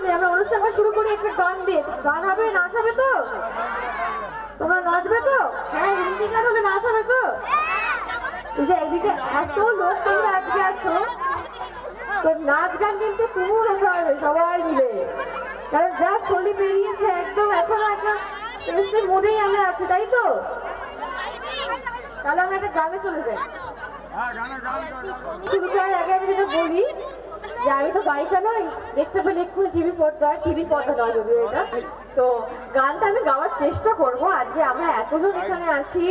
নেই, আমরা অনুষ্ঠানটা শুরু করি একটা গান দিয়ে। গান হবে, নাচ হবে তো? তোমরা নাচবে তো? হ্যাঁ, হিন্দি গান হলে নাচ হবে তো? এই যে এইদিকে এত লোক তোমরা আজকে আছো, তো নাচ গান কিন্তু তুমিও রেখা হবে সবাই মিলে, কারণ যা হোলি বেরিয়েছে একদম এখনো একটা টেস্টের মোডেই আমরা আছি, তাই তো? তাহলে আমরা একটা গানে চলে যাই। শুরু করার আগে আমি যেটা বলি যে আমি তো গায়িকা নই, দেখতে পেলে এক্ষুনি টিভি পর্দা নয় যদিও এটা, তো গানটা আমি গাওয়ার চেষ্টা করব। আজকে আমরা এতজন এখানে আছি,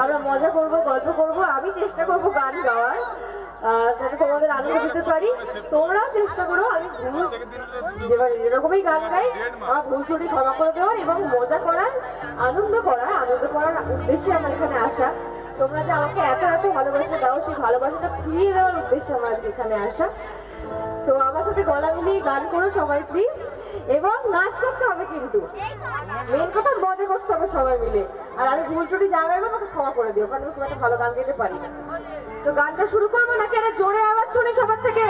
আমরা মজা করব, গল্প করব, আমি চেষ্টা করব গান গাওয়ার, যাতে তোমাদের আনন্দ দিতে পারি। তোমরাও চেষ্টা করো আমি যেরকমই গান গাই আমার ভুল ত্রুটি ক্ষমা করে দেওয়ার এবং মজা করার, আনন্দ করার উদ্দেশ্যে আমার এখানে আসা। তোমরা যে আমাকে এত এত ভালোবাসা দাও, সেই ভালোবাসাটা ফিরিয়ে দেওয়ার উদ্দেশ্যে আমার আজকে এখানে আসা। তো আমার সাথে গলা মিলিয়ে গান করো সবাই প্লিজ, এবং নাচ করতে হবে, কিন্তু মেন কথা মজা করতে হবে সবাই মিলে। আর আমি ভুল ত্রুটি যা গাইবো আমাকে ক্ষমা করে দিও, কারণ আমি খুব একটা ভালো গান গাইতে পারি না। তো গানটা শুরু করবো নাকি একটা জোরে আওয়াজ শুনি সবার থেকে?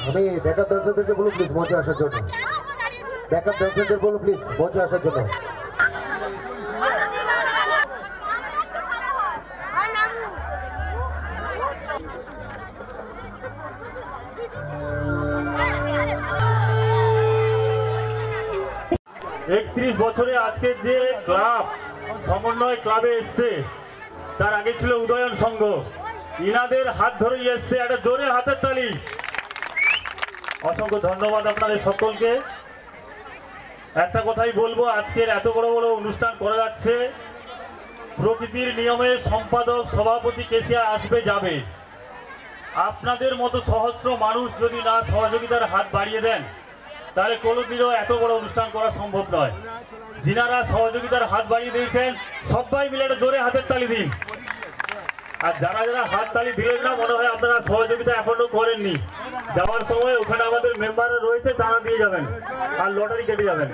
আমি ব্যাকআপ ডান্সারদেরকে বলুন প্লিজ মঞ্চে আসার জন্য। ব্যাকআপ ডান্সারদের বলুন প্লিজ মঞ্চে আসার জন্য। একত্রিশ বছরে আজকে যে ক্লাব সমন্বয় ক্লাবে এসছে, তার আগে ছিল উদয়ন সংঘ, ইনাদের হাত ধরেই এসছে, একটা জোরে হাতের তালি। অসংখ্য ধন্যবাদ আপনাদের সকলকে। একটা কথাই বলবো, আজকের এত বড় বড় অনুষ্ঠান করা যাচ্ছে, প্রকৃতির নিয়মে সম্পাদক সভাপতি কেসিয়া আসবে যাবে। আপনাদের মতো সহস্র মানুষ যদি না সহযোগিতার হাত বাড়িয়ে দেন, তাহলে কোনোদিনও এত বড় অনুষ্ঠান করা সম্ভব নয়। যিনারা সহযোগিতার হাত বাড়িয়ে দিয়েছেন সবাই মিলে একটা জোরে হাতের তালি দিন। আর যারা যারা হাত তালি দিলেন না, মনে হয় আপনারা সহযোগিতা এখনো করেননি। যাওয়ার সময় ওখানে আমাদের মেম্বাররা রয়েছে, তারা দিয়ে যাবেন আর লটারি কেটে যাবেন।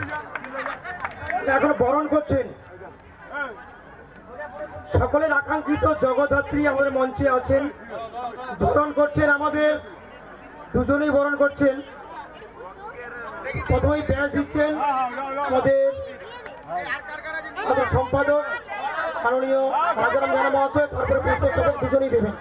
এখন বরণ করছেন সকলের আকাঙ্ক্ষিত জগদ্ধাত্রী আমাদের মঞ্চে আছেন, বরণ করছেন আমাদের দুজনেই বরণ করছেন। প্রথমেই ব্যাচ দিচ্ছেন আমাদের সম্পাদক মাননীয় রাজারাম জানা মহাশয়, তারপরে পুষ্পস্তবক দুজনেই দেবেন।